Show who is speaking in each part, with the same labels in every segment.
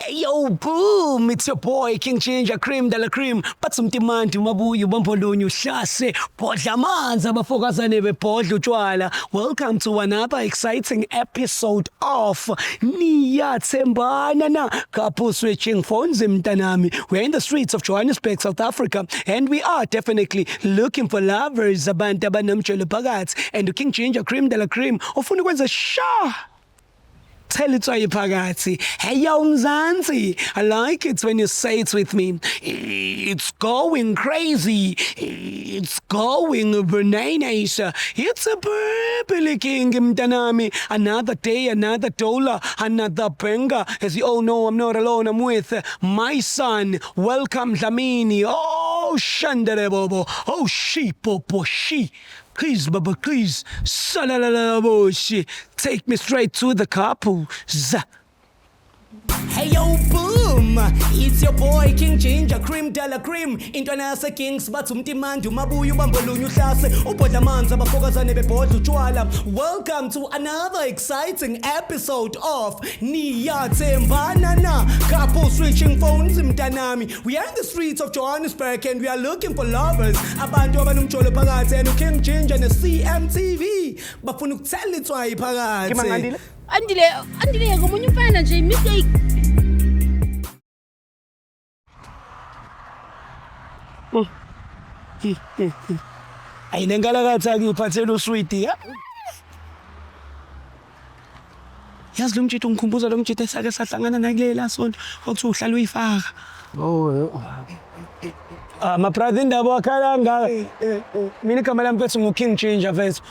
Speaker 1: Yo, boom! It's your boy, King Ginger, Cream de la Cream. Batsumtimandi mabuyu bambolunyu hlase. Podla amanzi abafokazane bepodla utshwala. Welcome to another exciting episode of Niyathembana na Couple Switching Phones mntanami. We're in the streets of Johannesburg, South Africa, and we are definitely looking for lovers abantu abanomtshelo phakathi. And King Ginger, Cream de la Cream ufuna ukwenza sha. Tell it to you, Pagati. Hey, yo, Mzansi. I like it when you say it with me. It's going crazy. It's going bananas. It's a purple king, mtanami. Another day, another dollar, another banger. As you all know, I'm not alone. I'm with my son. Welcome, Dlamini. Oh, Shandere Bobo. Oh, she, popo, she. Please, Baba, please. Salalalaboshi. Take me straight to the couples. Hey yo, boom! It's your boy King Ginger, Cream de la Cream. Intwana Kings batsumtimandi mabuyu bambolunyu hlase. Upodla amanzi abafokazane bepodla utshwala. Welcome to another exciting episode of Niyathembana na Couple Switching Phones mntanami. We are in the streets of Johannesburg and we are looking for lovers. Abantu abanomtsholo phakathi and King Ginger ne CMTV. Bafuna ukuthela itswayi phakathi.
Speaker 2: Andile ngomunye umfana nje mistake.
Speaker 1: Ayinenkalakathi akuphathela usweet ya. Yazi lo mtshito ngikhumbuza lo mtshito esake sahlangana nakulela sonto othi uhlala uyifaka. My brother indaba wakhalanga. Mina igama lami mfethu nguKing Ginger mfethu.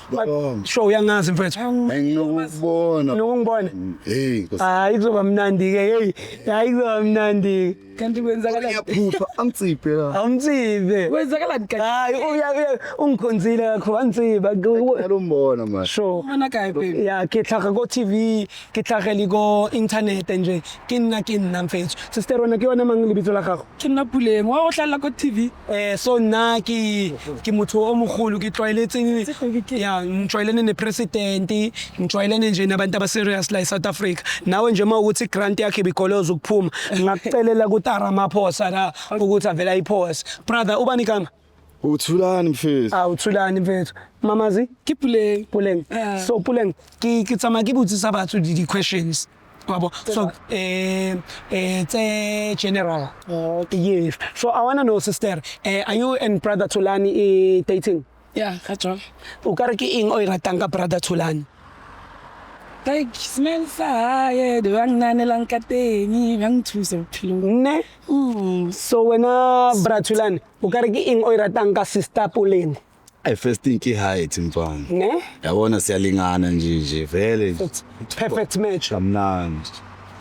Speaker 1: Show uyangazi mfethu.
Speaker 3: Ngikubona.
Speaker 1: Nokungibona.
Speaker 3: Hey,
Speaker 1: Hayi kuzoba mnandi ke. Hey, hayi kuzoba mnandi.
Speaker 2: Kanti kwenzakala
Speaker 3: ngiyaphupha angitsiphe la.
Speaker 1: Awumtsibe.
Speaker 2: kwenzakalani kanti?
Speaker 1: Hayi ungikhonzile kakhulu antsiba.
Speaker 3: Ngiyalombona manje.
Speaker 1: Sure.
Speaker 2: Mana kae baby?
Speaker 1: Ya ke tlhaga ko TV, ke tlhagele ko internet nje. Ke nna mfethu. Sister wena ke yona mang lebitso la gago?
Speaker 2: Ke nna Puleng wa o hlalla ko TV.
Speaker 1: So nna ke motho o mogolo ke tlwaeletse ya ngitshwayelene nepresident ngitshwayelene nje nabantu aba serious la eSouth Africa nawe nje mawukuthi grant yakhe bigoloza ukuphuma ngakucelela kuTara Maphosa la ukuthi avela iphose brother ubani igama
Speaker 3: Uthulani mfethu.
Speaker 1: Uthulani mfethu mamazi
Speaker 2: Ke Puleng.
Speaker 1: so Puleng ke tsama ke botsisa batho di questions wabo so it's general yes so I want to know sister are you and brother Thulani dating
Speaker 2: Yeah, ka jwang.
Speaker 1: o ka re ke eng o e ratang ka brother Thulani
Speaker 2: Like smell sa ye de bangnanelang ka teng, bang thusa bophelong.
Speaker 1: ne so wena brother Thulani o ka re ke eng o e ratang ka sister Puleng
Speaker 3: I first think height mfana.
Speaker 1: ne
Speaker 3: Yabona siyalingana nje vele.
Speaker 1: perfect match
Speaker 3: Kamnandi.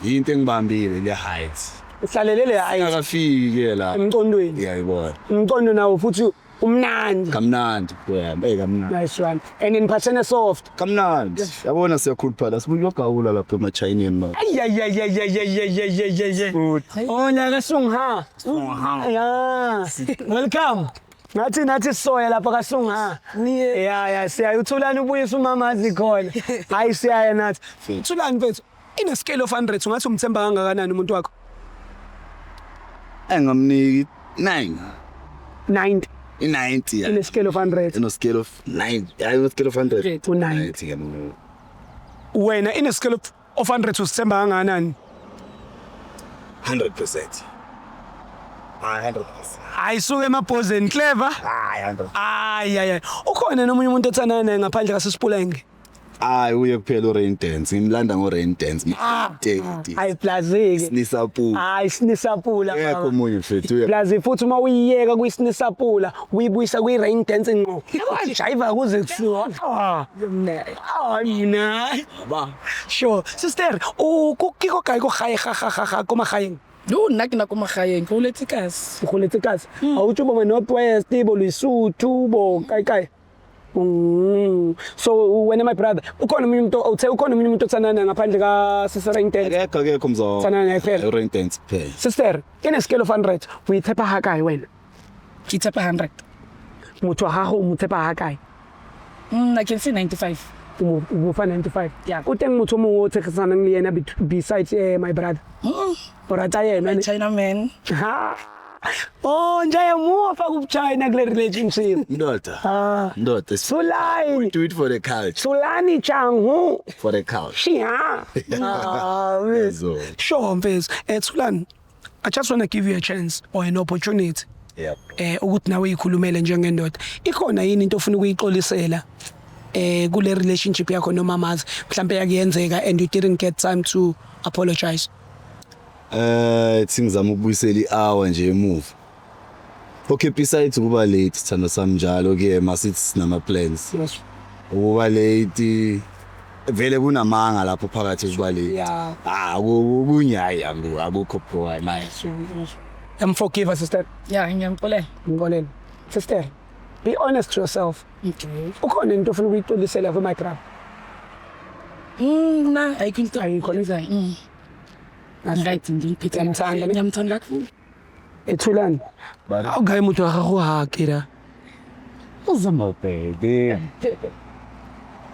Speaker 3: Into engibambile le height.
Speaker 1: uhlalelele hayi
Speaker 3: Akafike la.
Speaker 1: emqondweni
Speaker 3: Ngiyayibona.
Speaker 1: umqondo nawo futhi umnandi
Speaker 3: Kamnandi kamnandi.
Speaker 1: nice one and in pattern soft
Speaker 3: Kamnandi. Yabona siyakhuluphala sibuyogawula lapha ema-Chinese ma.
Speaker 1: Oh, nakasungha. Yeah. Welcome. Nathi soya lapha kaSungha. Yeah, siya uThulani ubuyisa umamazi khona. Hayi siyaya nathi. Thulani mfethu, in a scale of 100 ungathi umthemba kangakanani umuntu wakho?
Speaker 3: Engamniki 9.
Speaker 1: 90
Speaker 3: 90
Speaker 1: in a scale of 100.
Speaker 3: In a scale of 9. Yeah, in a scale of 100.
Speaker 1: To 90. Wena in a scale of 100 usithemba kangakanani?
Speaker 3: 100%. 100%.
Speaker 1: Ayisuke emabhozeni clever.
Speaker 3: Hayi 100.
Speaker 1: Ay. Ukhona nomunye umuntu othandana naye ngaphandle kaSipulenge?
Speaker 3: Hayi uye kuphela uRain Dance. Ngimlanda ngoRain Dance.
Speaker 1: Hayi plazike.
Speaker 3: Nisapula.
Speaker 1: Hayi sinisapula.
Speaker 3: Yekho omunye mfethu uye.
Speaker 1: Plazi futhi uma uyiyeka kuyisinisapula uyibuyisa kwi-rain dance ngqo. Yajiva kuze kusuka. Mina.
Speaker 3: Ba.
Speaker 1: Sure. Sister, ukiko kae go gae ga ko magaeng.
Speaker 2: No, nna ke na ko magaeng, go letse kasi.
Speaker 1: Go letse kasi. A o tsuba North West, bo Lesotho, bo kae. So when my brother ukhona umuntu othandana ngaphandle ka sister Rain Dance.
Speaker 3: Akekho mzo.
Speaker 1: Thandana naye phela.
Speaker 3: Rain Dance phela.
Speaker 1: Sister, in a scale of 100, uyithepa ha kae wena?
Speaker 2: Ke tshepa 100.
Speaker 1: Motho wa gago o mo tshepa ha kae?
Speaker 2: I can say 95.
Speaker 1: Ubufa 95.
Speaker 2: Yeah.
Speaker 1: Uteng motho mo o tshegisana le yena besides my brother. O rata yena ne.
Speaker 2: China man.
Speaker 1: Ha. Oh, njaya mo fa ku China kule relationship.
Speaker 3: Ndoda. Ndoda.
Speaker 1: Sulani.
Speaker 3: Do it for the culture.
Speaker 1: Sulani Changu.
Speaker 3: For the culture.
Speaker 1: Shia.
Speaker 3: So.
Speaker 1: Sure, mfethu. Sulani, I just want to give you a chance or an opportunity.
Speaker 3: Yep.
Speaker 1: Ukuthi nawe ikhulumele njengendoda. Ikhona yini into ofuna ukuyixolisela kule relationship yakho nomamazi mhlambe yakuyenzeka and you didn't get time to apologize?
Speaker 3: Singizama ukubuyisela i-hour nje emuva. Okay, besides kuba late sithanda sami njalo ke masithi sinama plans.
Speaker 1: Yes.
Speaker 3: Ukuba late vele kunamanga lapho phakathi kuba late.
Speaker 1: Yeah.
Speaker 3: Kunyayi akukho problem.
Speaker 1: Forgive us, sister.
Speaker 2: Yeah, ngiyamxolela.
Speaker 1: Ngibonene. Sister, be honest to yourself.
Speaker 2: Okay.
Speaker 1: Ukhona into ofuna ukuyixolisela ku microphone?
Speaker 2: Na ayikho ayikholisa. Right ngiphethe
Speaker 1: Ngiyamthanda.
Speaker 2: ngiyamthanda kakhulu.
Speaker 1: Ethulani. Awugayi umuntu wa gago hakira.
Speaker 3: Uzama baby.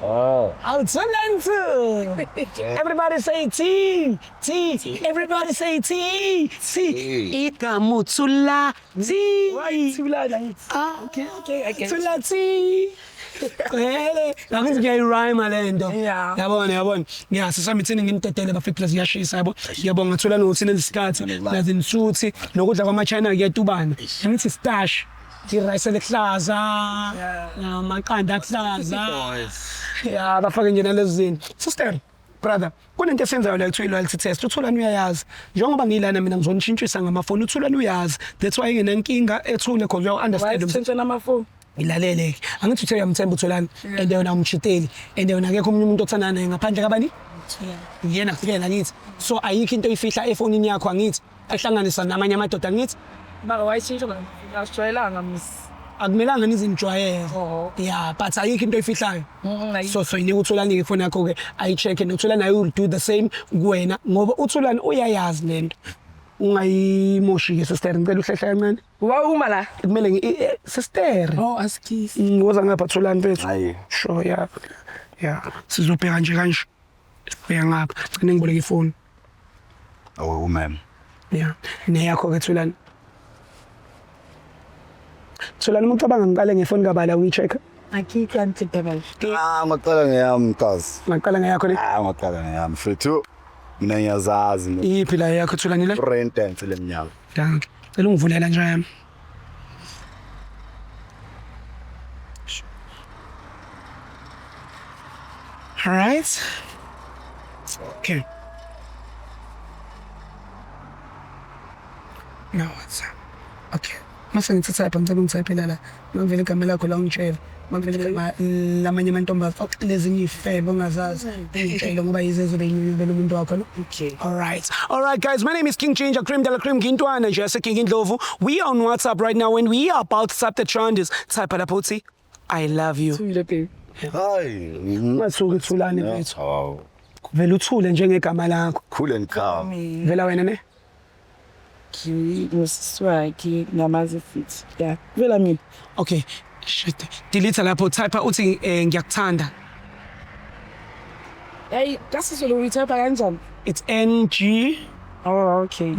Speaker 3: Oh.
Speaker 1: Awutholantu. Everybody say T. T. Everybody say T. T. Igama uthula T.
Speaker 2: Right, Thula.
Speaker 1: Okay, I get Thula T. Hele, ngathi ngiyayirhyme lento.
Speaker 2: Yeah.
Speaker 1: Yabona. Ngiyasisama ithini ngintetele bafike plus yashisa yabo. Ngiyabonga Thula nokuthina isikhathi nazi nisuthi nokudla kwama China kuyatubana. Ngithi stash. Irayisi lehlaza. Namaqanda ahlaza. Yeah, bafake nje nalezi zinto. Sister, brother, kunento esenzayo la kuthiwa loyalty test. Uthulani uyayazi. Njengoba ngilana mina ngizonishintshisa ngamafoni. Uthulani uyazi. That's why nginenkinga ethule because you understand.
Speaker 2: Why change namafoni?
Speaker 1: Ilalele. Angithi uthe uyamthemba uThulani and yena umchiteli and yena akekho umunye umuntu othana naye ngaphandle kabani? Yena kuphela ngithi. So ayikho into oyifihla efonini yakho angithi. Ahlanganisa namanye amadoda ngithi.
Speaker 2: Baka why change ngashwayelanga miss.
Speaker 1: Akumelanga nizinjwayele. Yeah, but ayikho into oyifihlayo. So inika uThulani ifoni yakho ke ayicheck and uThulani I will do the same kuwena ngoba uThulani uyayazi lento. Ungayimoshi ke sister ngicela uhlehla kancane.
Speaker 2: Uma la.
Speaker 1: Kumele sister.
Speaker 2: Oh, askisi.
Speaker 1: Ngoza ngapha Thulani mfethu.
Speaker 3: Hayi.
Speaker 1: Sure, yeah. Sizobheka nje kanje. Sibheka ngapha. Ngicela ngiboleke ifoni.
Speaker 3: Oh, ma'am.
Speaker 1: Yeah. Neyakho ke Thulani. Thulani umucabanga ngiqale ngefoni kabala uyicheck.
Speaker 2: Akikho antitabal.
Speaker 3: Ngaqala ngeyami mkazi.
Speaker 1: Ngaqala ngeyakho le.
Speaker 3: Ngaqala ngeyami mfethu. Mina ngiyazazi.
Speaker 1: Iphi la yakho Thulani le?
Speaker 3: Rent le mnyaka.
Speaker 1: Danke. Cela ungivulela nje yami. All right. Okay. Now what's up? Okay. Mase ngithatha ngicela ngisayiphela la. Mangivele igama lakho la ungitshela. Mangivele lamanye amantombazana lezinye ifebe ongazazi. Ngitshela ngoba yizezo beyinyuvela umuntu wakho lo.
Speaker 2: Okay.
Speaker 1: All right, guys. My name is King Ginger, Cream de la Cream, Gintwana, Jesse King Indlovu. We are on WhatsApp right now when we are about to start the trenders. Type at Apoti. I love you.
Speaker 2: Thula baby.
Speaker 3: Hayi.
Speaker 1: Masuke Thulani mfethu.
Speaker 3: Oh.
Speaker 1: Vele uthule njengegama lakho.
Speaker 3: Cool and calm.
Speaker 1: Vela wena ne?
Speaker 2: Ki uswaki namazi fit. Yeah. Vela mina.
Speaker 1: Okay. Shit. Delete lapho type uthi ngiyakuthanda.
Speaker 2: Hey, kasizolo uyithatha kanjani?
Speaker 1: It's NG.
Speaker 2: Oh, okay.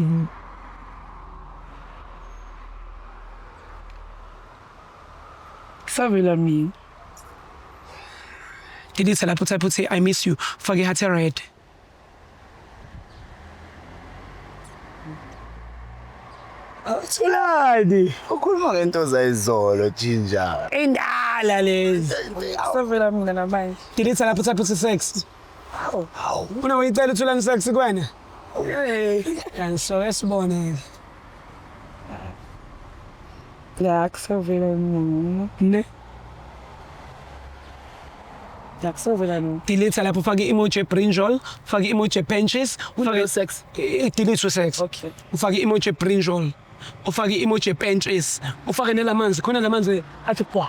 Speaker 2: Savila mina.
Speaker 1: Delete lapho type uthi I miss you. Fake heart red. Thulani.
Speaker 3: Ukhuluma ngento zayizolo Ginger.
Speaker 1: Indala lezi.
Speaker 2: Savila mina namanje.
Speaker 1: Delete lapho type uthi sex.
Speaker 3: Hawu.
Speaker 1: Una uyicela uThulani sex kwena? And so esibone.
Speaker 2: Yeah, kusavila mina.
Speaker 1: Ne?
Speaker 2: Yeah, kusavila mina.
Speaker 1: Delete lapho fake emoji brinjol, fake emoji benches,
Speaker 2: Ufake sex.
Speaker 1: delete sex.
Speaker 2: Okay.
Speaker 1: Ufake emoji brinjol. Ufake emoji benches. Ufake nelamanzi, khona lamanzi athi bwa.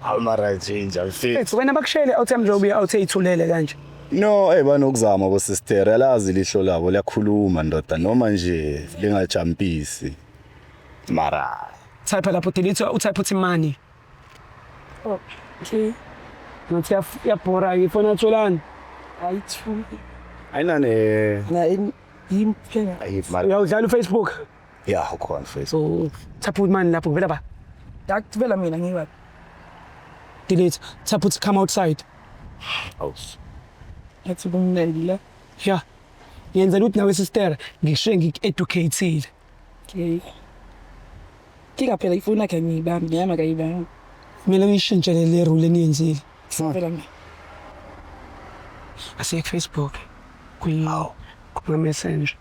Speaker 3: Awumara Ginger mfethu.
Speaker 1: Ethi wena bakushele awuthi mjobi awuthi ithulele kanje.
Speaker 3: No, banokuzama bo sister, alazi lihlo labo liyakhuluma ndoda noma nje lingajampisi. Mara.
Speaker 1: Type lapho delete utype uthi money.
Speaker 2: Okay.
Speaker 1: Ngathi yabhora ifona tsolani.
Speaker 2: Ayi-2.
Speaker 3: Ayinane
Speaker 2: Na imphela.
Speaker 3: ayimali.
Speaker 1: Uyawudlala uFacebook.
Speaker 3: Yeah, ukhona Facebook.
Speaker 1: So tap ut mani lapho vela ba.
Speaker 2: Yakuvela mina ngiwa.
Speaker 1: Delete. Tap ut come outside.
Speaker 3: Aus.
Speaker 2: Yathi kumnandi la.
Speaker 1: Yeah. Yenzela ukuthi nawe sister ngishiye ngik-educated.
Speaker 2: Okay. Kika phela ifoni yakhe ngiyibamba, ngiyama kayibamba.
Speaker 1: Kumele uyishintshele le rule eniyenzile.
Speaker 2: Phela mina.
Speaker 1: Asiye ku-Facebook. Kuma-messenger.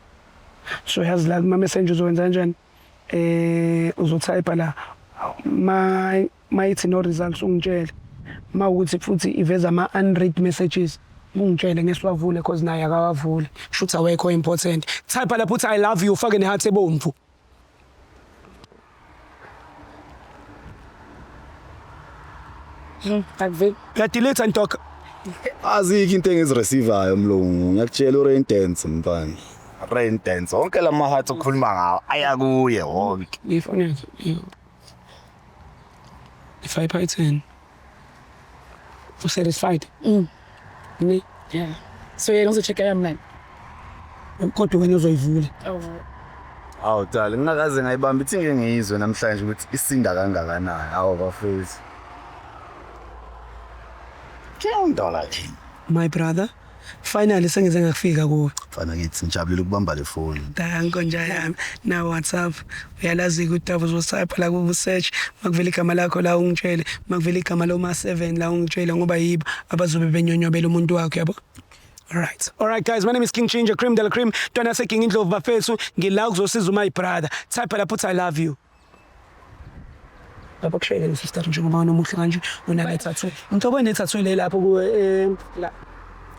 Speaker 1: So yazi la kuma-messenger uzokwenza kanjani? Uzotype la mayithi no results ungitshele. Mawukuthi futhi iveza ama-unread messages. Ungitshele ngesiwavule cause naye akawavule. Shoot awekho important. Type lapho uthi I love you ufake neheart ebomvu.
Speaker 2: Akuveli.
Speaker 1: Uyadelete ntoka.
Speaker 3: Azikho into engizireceivayo mlungu. Ngiyakutshela ure-intense mfana. Re-intense. Wonke lama hearts okhuluma ngawo ayakuye wonke.
Speaker 1: Ifoni yakho. If I pay 10. Satisfied. Ne?
Speaker 2: Yeah. So yena uzochecka yami
Speaker 1: Kodwa wena uzoyivula.
Speaker 2: Oh.
Speaker 3: Awu dala ngingakaze ngayibamba ithi ngeke ngiyizwe namhlanje ukuthi isinda kangakanani. Awu bafethu. $10.
Speaker 1: My brother, finally sengize ngakufika kuwe.
Speaker 3: Fana ngithi ngijabulile ukubamba le phone.
Speaker 1: Danko njayami na WhatsApp. Uyalazi ukuthi uzotype la ku search makuvela igama lakho la ungitshele, makuvela igama lo ma 7 la ungitshele ngoba yibo abazobe benyonyobela umuntu wakho yabo. All right guys, my name is King Ginger, Cream de la Cream. Tona se King Indlovu bafethu, ngila ukuzosiza my brother. Type la put I love you. Baba kushayela sister njengoba unomuhle kanje unalethatu. Ngithoba nethathu le lapho ku la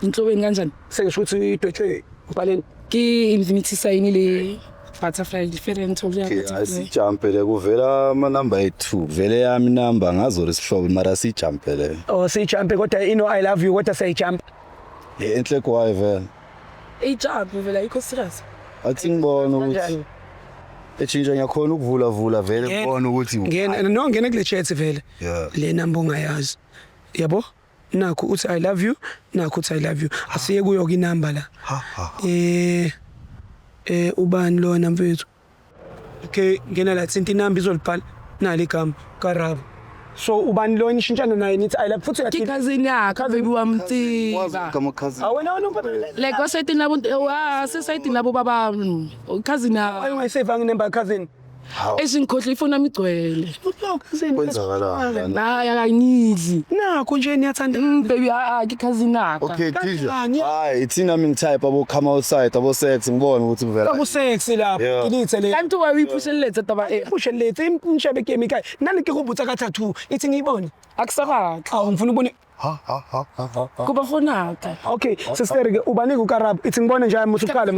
Speaker 2: Inhlobeni kanjani?
Speaker 1: sengisho ukuthi idwetshwe ubhaleni.
Speaker 2: Ki infinity sign le butterfly different
Speaker 3: Okay, asijumpe le kuvela ama number 2. Vele yami number ngazo lesihlobo mara sijumpe le.
Speaker 1: Oh siyijumpe kodwa I love you kodwa siyijump.
Speaker 3: Enhle kwaye vele.
Speaker 2: Ejump vela ikho serious.
Speaker 3: Athi ngibona ukuthi echinja ngiyakhona ukuvula vele ngibona ukuthi
Speaker 1: ngena kule chat vele.
Speaker 3: Yeah.
Speaker 1: Le number ungayazi. Yabo? Nakho uthi I love you, nakho uthi I love you. Asiye kuyo ke inamba la. Ubani lona mfethu? Okay, ngena la thinta inamba izolibhala nali igama Karabo. So ubani lona ishintshana naye nithi I love futhi uyathi
Speaker 2: Cousin yakhe baby wamtiba.
Speaker 3: kama cousin.
Speaker 1: awena unomphela.
Speaker 2: Like wasayitini labo sesayitini labo baba cousin na
Speaker 1: Ayungayisave nginamba cousin.
Speaker 2: esingikhohle ifoni yami igcwele.
Speaker 1: Cousin.
Speaker 3: Kwenzakalani?
Speaker 2: Hayi akangidli.
Speaker 1: Nakho nje niyathanda.
Speaker 2: Baby ki cousin yakhe.
Speaker 3: Okay, Tisha. Hayi, ithina mina type abo come outside abo sex ngibone ukuthi kuvela.
Speaker 1: Aku sexy lapho.
Speaker 3: Yeah.
Speaker 1: Ilithe le.
Speaker 2: Kanti wayiphushelelethe taba
Speaker 1: Pushe lethe imshebe chemical. Nani ke kubutsa ka tattoo. Ithi ngiyibone.
Speaker 2: akusakakhe.
Speaker 1: Awu ngifuna ubone.
Speaker 2: Kuba fonaka.
Speaker 1: Okay, sister ke ubani ku Karabo. Ithi ngibone nje musukhale.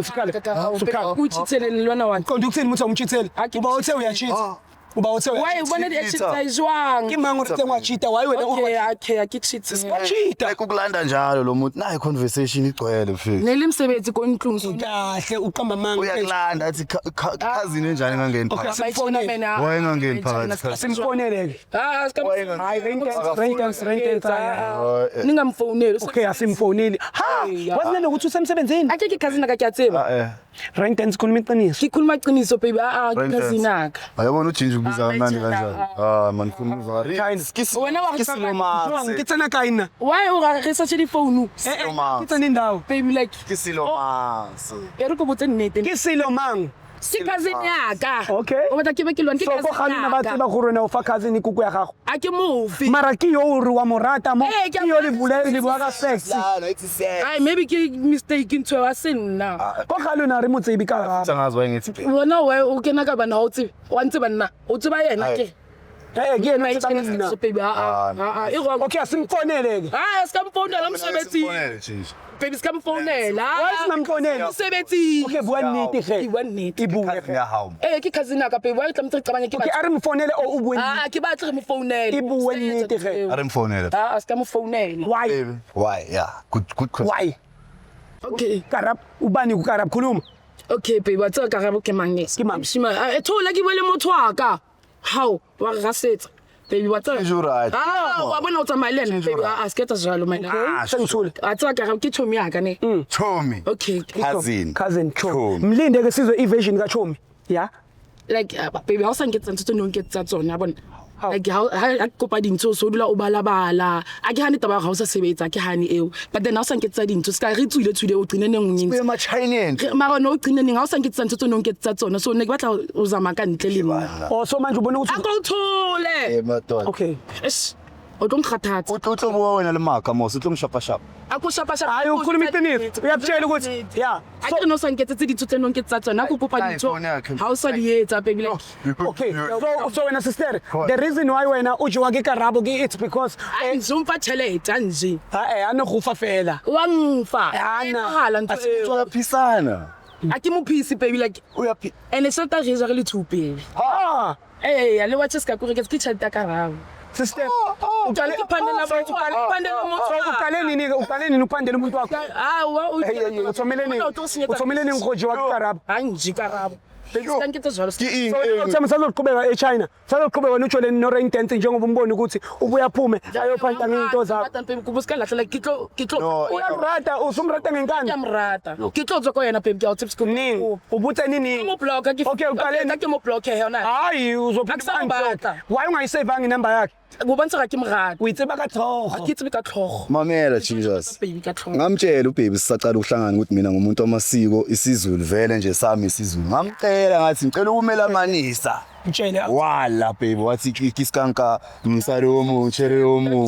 Speaker 2: Uchitheleni lwana wakhe.
Speaker 1: Konke ukuthini muthi umchithele. Uba uthe uyachitha. Uba uthe
Speaker 2: Why ubone echithayizwanga?
Speaker 1: Kimanga uthi ngwachitha why wena
Speaker 2: Okay, akichithe.
Speaker 1: wachitha.
Speaker 3: Ukulanda njalo lo muntu nayi conversation igcwele mfethu.
Speaker 2: Nelimsebenzi konhlungu.
Speaker 1: Kahle uqamba manga.
Speaker 3: Uyakulanda athi cousin enjani ngangeni phakathi. Wayengangeni phakathi.
Speaker 1: Simfonele ke. Hayi rentance.
Speaker 2: Ningamfoneli.
Speaker 1: Okay, asimfoneli. Ha, wasina nokuthi usemsebenzini.
Speaker 2: Akeke cousin akakyatseba.
Speaker 1: Rentance khuluma iqiniso.
Speaker 2: Kikhuluma iqiniso baby cousin yakhe.
Speaker 3: Ayabona uJinja ubiza kanani kanjani? Man ngifuna uzwa.
Speaker 2: Wena
Speaker 3: Kisiloma.
Speaker 1: Ngitsana kaina.
Speaker 2: Why ungaresearch ifoni?
Speaker 1: Ngitsana indawo.
Speaker 2: Baby like
Speaker 3: Kisiloma.
Speaker 2: eriko botse nnete.
Speaker 1: Kisilo mang.
Speaker 2: Si cousin yaka.
Speaker 1: Okay.
Speaker 2: O batla ke be ke lwane ke
Speaker 1: So go
Speaker 2: cousin
Speaker 1: khana ba tseba
Speaker 2: yaka.
Speaker 1: gore na o fa cousin ikuku ya gago.
Speaker 2: A ke mofi.
Speaker 1: Mara ke yo o re wa morata mo.
Speaker 2: ke
Speaker 1: Ke yo le bulele le bua ka sex.
Speaker 2: Ai maybe ke mistake ntwe wa senna.
Speaker 1: Go khalo na re motsebi ka gago.
Speaker 3: Tsangazi wayengithi.
Speaker 2: Wona we o kena ka bana o tsebe. Wa ntse banna. O tseba yena ke.
Speaker 1: Ke yena
Speaker 2: Ke
Speaker 1: tsana.
Speaker 2: so baby e go.
Speaker 1: Okay, asimfonele ke.
Speaker 2: Sikamfonela umsebenzi. Baby sikamfonela.
Speaker 1: Why sinamfonela?
Speaker 2: Umsebenzi.
Speaker 1: Okay, bua nnete ge.
Speaker 2: Bua nnete.
Speaker 1: Ibuwe.
Speaker 2: Ke cousin yaka baby wa tla mtsicabanye ke
Speaker 1: Okay,
Speaker 2: ba.
Speaker 1: a re mfonele o bue.
Speaker 2: Ke batla re mo phonele.
Speaker 1: Ibuwe nnete ge.
Speaker 3: Are mfonela.
Speaker 2: Sikamfonela.
Speaker 1: Why?
Speaker 3: Why? Yeah. Good question.
Speaker 1: Why?
Speaker 2: Okay.
Speaker 1: Karab ubani ku Karab khuluma.
Speaker 2: Okay baby wa tsaka Karabo ke mang next?
Speaker 1: Ke mang?
Speaker 2: Shima thola ke bole motho wa ka. How wa gasetsa? baby wa tsela
Speaker 3: Is you right?
Speaker 2: wa bona o tsamaya le baby a sketa jalo my love
Speaker 1: Sengithule.
Speaker 2: a tsaka ga ke chomi yaka ne
Speaker 3: Chomi.
Speaker 2: okay
Speaker 1: Cousin Chomi. Mlinde ke sizwe i-version ka Chomi. Yeah.
Speaker 2: like baby ha o sa nketsa ntse no nketsa tsona bona like ha kopa dintho so dula o balabala a ke hane taba ga o sa sebetsa ke hane eo but then ha o sa nketsa dintho ska re tswile o qine neng
Speaker 3: Be
Speaker 2: ngintsi
Speaker 3: ma Chinese.
Speaker 2: mara no qine neng ha o sa nketsa ntse no nketsa tsona so ne ke batla o zama ka ntle le mina
Speaker 1: Oh so manje ubona ukuthi
Speaker 2: ako thole
Speaker 3: Madoda.
Speaker 1: okay.
Speaker 2: es o tlo ngikhathatha
Speaker 3: Utlo bo wena le maka mos utlo ngishapa shapa.
Speaker 2: ako shapa
Speaker 1: Hayi ukhuluma iqiniso. Uyabutshela ukuthi yeah.
Speaker 2: a ke no sa nketsa dintho tse no nketsa tsona ko kopa dintho ha o sa di etsa baby like
Speaker 1: Okay. So wena sister, the reason why wena ujiwa ke Karabo ke it's because
Speaker 2: ngizumfa thelete anje
Speaker 1: ana go fa fela.
Speaker 2: wa ngfa
Speaker 1: Ana.
Speaker 2: hala ntho
Speaker 3: Utlo phisana.
Speaker 2: a ke mo phisi baby like
Speaker 3: Uyapi.
Speaker 2: ene se ta re le thupe
Speaker 1: Ah.
Speaker 2: eh le watches ka kore ke tshitha ta Karabo
Speaker 1: Sister,
Speaker 2: uqale iphandela abantu
Speaker 1: uqale nini uphandela umuntu wakho? Uthomele nini ngojiwa ke Karabo?
Speaker 2: Anji Karabo. Ngikho njalo.
Speaker 1: Uthemba sazoqhubeka eChina. Sazoqhubeka nojole no rain dance njengoba umbona ukuthi ubuya phume ayophanda ngezinto zakho.
Speaker 2: Kubuska lahla kitlo
Speaker 1: Uyamrata usumrata ngenkani.
Speaker 2: yamrata. Kitlo tsoko yena baby ke utsips ku.
Speaker 1: Nini? Ubuthe nini?
Speaker 2: Mo block ke.
Speaker 1: Okay, uqale
Speaker 2: ke mo block he yona.
Speaker 1: Hayi
Speaker 2: Akusambata.
Speaker 1: Why ungayisave number yakhe?
Speaker 2: Kubantsha ka ke mrata.
Speaker 1: Uyitseba ka tlhogo.
Speaker 2: Ke tsibe ka tlhogo.
Speaker 3: Mamela Jesus.
Speaker 2: Baby ka tlhogo.
Speaker 3: Ngamtshela ubaby sisaqala ukuhlangana ukuthi mina ngumuntu wamasiko isiZulu vele nje sami isiZulu. Ngamcela ngathi ngicela ukumelamanisa.
Speaker 1: Mtshele.
Speaker 3: Wala baby wathi kiskanka umsari womuchere womu.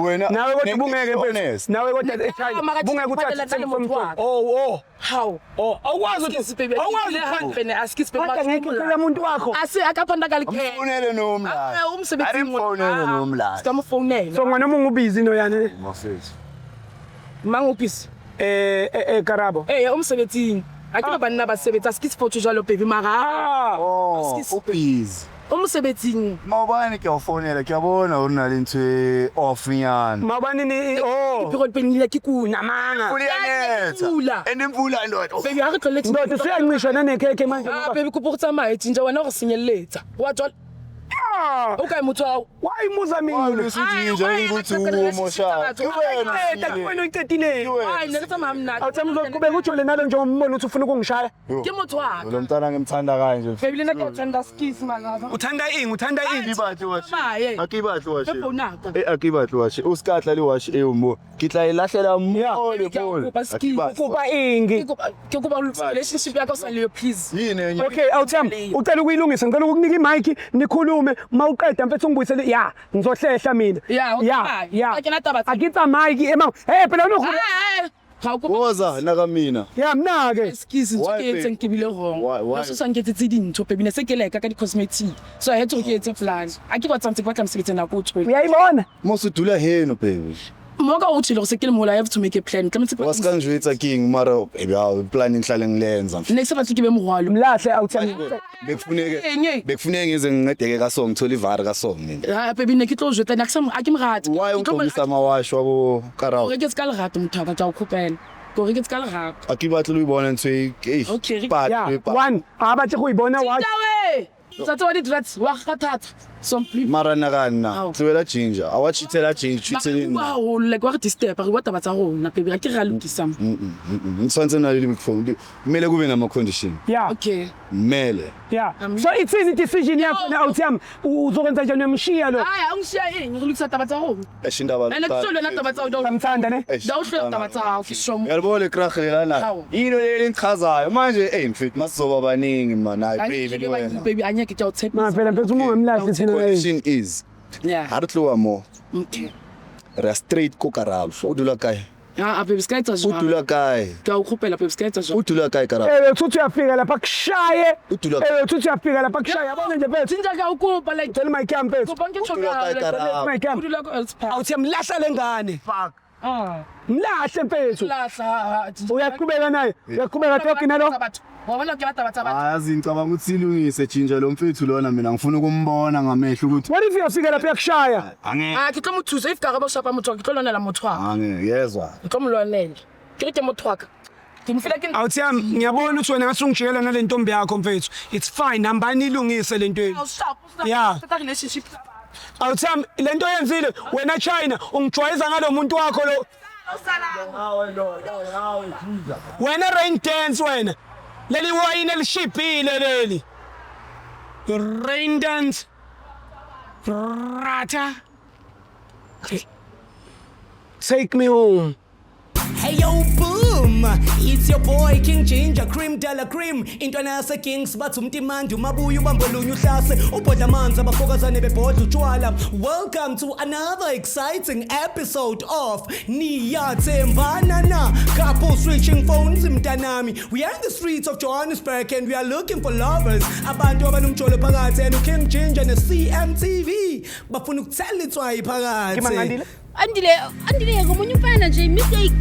Speaker 3: Wena
Speaker 1: Nawe kodwa bungeke mfethu. Nawe kodwa eChina bungeke uthathe telephone. Oh.
Speaker 2: How?
Speaker 1: Oh, awukwazi ukuthi
Speaker 2: baby. Awukwazi askis baby.
Speaker 1: ngeke umuntu wakho.
Speaker 2: Asi akaphanda kalikhe.
Speaker 3: Mfonele nomla.
Speaker 2: Umsebenzi
Speaker 3: Arimfonele nomla.
Speaker 2: Sikamfonela.
Speaker 1: So ngwana mungubizi no yana.
Speaker 3: Mafethu.
Speaker 2: Mangupisi.
Speaker 1: Karabo.
Speaker 2: Umsebenzini. Akube banna basebenza askis photo jalo baby mara.
Speaker 3: Oh, uphizi.
Speaker 2: Umsebenzini.
Speaker 3: Mawubani ke ufonela kuyabona una lento off nyana.
Speaker 1: Mabani ni
Speaker 2: Phikole penile ke kuna.
Speaker 1: namanga.
Speaker 3: Uliyanetha. Endimvula ndoda.
Speaker 2: Baby ha re tlole
Speaker 1: Ndoda siyancisha nanekheke manje.
Speaker 2: baby kupukutsa mai tsinja wena go senyeletsa. Wa tswa. Okay motho wa.
Speaker 1: Why muza mina?
Speaker 3: Usuthi ukuthi uwomosha.
Speaker 1: Wena uyiqedile.
Speaker 2: Hayi ne tsa mamna.
Speaker 1: Awuthemba ukubeka ujole nalo nje umbona ukuthi ufuna ukungishaya.
Speaker 2: Ke motho wa.
Speaker 3: Lo mntana ngimthanda kanje.
Speaker 2: Baby lena ke tsanda skis manga.
Speaker 1: Uthanda ini?
Speaker 3: Akibathi washe.
Speaker 2: Maye.
Speaker 3: Akibathi washe.
Speaker 2: Ebonaka.
Speaker 3: Akibathi washe. Usikatla liwashe eumbo. Kitla ilahlela mole pole.
Speaker 1: Kuba ingi.
Speaker 2: Ke kuba relationship yakho saleyo please.
Speaker 3: Yini enye?
Speaker 1: Okay, awuthemba ucela ukuyilungisa ngicela ukukunika imic nikhulume mawuqeda mfethu ngibuyisele ya ngizohlehla mina. Ya. Akitsa mic ema. Hey phela
Speaker 3: Woza naka mina.
Speaker 1: Ya mina ke.
Speaker 2: Excuse me ke etse nkibile wrong.
Speaker 3: Why?
Speaker 2: So sangetse tse dintho baby ne se ke leka ka di cosmetic. So I had to get a plan. A ke batla ntse ke batla msebetsi na go tswe.
Speaker 1: Uyayibona?
Speaker 3: Mosudula heno baby.
Speaker 2: Moka o tshilo se ke le mola I have to make a plan. Tlametse ke
Speaker 3: Wasikangijwetsa king mara baby plan inhlale ngilenza.
Speaker 2: next batla ke be mogwalo.
Speaker 1: Mlahle awuthemba.
Speaker 3: Bekufuneke ngize ngingedeke ka song ngithola ivari ka song mina.
Speaker 2: Ha baby ne ke tlo jwetsa na kusam a ke mrata.
Speaker 3: Why ungqomisa amawash wabo Karabo?
Speaker 2: Ke tse ka le rata motho ka tsa o khopela. Ko re ke tse ka le rata.
Speaker 3: Akibathi uyibona ntwe
Speaker 2: Okay,
Speaker 1: Ya, one abathi kuyibona wa.
Speaker 2: Tawe. Tsatsa wa di drugs wa khathatha. Simply.
Speaker 3: mara nakana tloela ginger awachithela ginger chitheleni
Speaker 2: Wow, like wa re disturb re wa taba tsa rona baby a ke ra lokisa.
Speaker 3: ngitsantse na le microphone kumele kube nama condition
Speaker 1: Yeah.
Speaker 2: Okay.
Speaker 3: mele
Speaker 1: Yeah. So it's a decision yakho na awuthemba uzokwenza njani umshiya lo.
Speaker 2: Hayi angishiya yini re lokisa taba tsa rona.
Speaker 3: eshindaba
Speaker 2: Ene kusolwe na taba tsa rona.
Speaker 1: Samthanda ne?
Speaker 2: Da o hlola taba tsa hao kishomo.
Speaker 3: yalibona ikrahela la yino leli ngichazayo manje mfethu masizoba baningi man hayi baby
Speaker 2: Baby anyeke tja o tshepa.
Speaker 1: Ma phela mfethu ungemlahle thina.
Speaker 3: condition is
Speaker 2: Yeah.
Speaker 3: ha re tloa mo
Speaker 2: Okay.
Speaker 3: re straight ko Karabo o dula kae
Speaker 2: Ah baby skaitsa
Speaker 3: o
Speaker 2: jwa.
Speaker 3: dula kae
Speaker 2: Ka o khopela baby skaitsa jwa.
Speaker 3: o dula kae Karabo
Speaker 1: Uthuthi uyafika lapha kushaye.
Speaker 3: Udula-
Speaker 1: Uthuthi uyafika lapha kushaye. Yabona nje mfethu.
Speaker 2: Tsinja ka ukupa like
Speaker 1: Tell my camp mfethu.
Speaker 2: kupa ngitsho
Speaker 3: Udula kae Karabo?
Speaker 1: My camp.
Speaker 2: Udula ko elspa.
Speaker 1: Awuthemba mlahla lengane.
Speaker 3: fuck
Speaker 2: Ah.
Speaker 1: Mlahle mfethu.
Speaker 2: Lahla.
Speaker 1: Uyaqhubeka naye. Uyaqhubeka talking nalo.
Speaker 2: Wabona ke bataba tsa batho.
Speaker 3: ayazi ngicabanga ukuthi silungise ginger lo mfethu lona mina ngifuna ukumbona ngamehlo ukuthi
Speaker 1: What if uyafika lapha yakushaya?
Speaker 3: angeke
Speaker 2: Ah ke tlo mo thusa if ka ba shapa motho ke tlo lonela motho wa.
Speaker 3: angeke yezwa
Speaker 2: Ke tlo mo lonela. Ke ke motho wa ka. Ke mfila ke
Speaker 1: Awuthemba ngiyabona ukuthi wena ngasungijela nalentombi yakho mfethu. It's fine, hambani ilungise lento yenu.
Speaker 2: Stop.
Speaker 1: Yeah.
Speaker 2: Tata relationship.
Speaker 1: Awuthami lento yenzile wena China ungijwayeza ngalo muntu wakho lo. Wena rain dance wena. Leli wayini elishibhile leli. Rain dance. Rata. Take me home.
Speaker 4: Hey yo boom, it's your boy King Ginger Cream Della Cream intwana yase Kings bathi umtimandi umabuya ubambolunya uhlase ubhodla amanzi abafokazane bebhodla utshwala. Welcome to another exciting episode of Niyathembana na couple switching phones mntanami. We are in the streets of Johannesburg and we are looking for lovers, abantu abanomjolo phakathi and King Ginger ne CMTV bafuna ukuthela itswayi phakathi.
Speaker 5: Andile ngomunye umfana nje mistake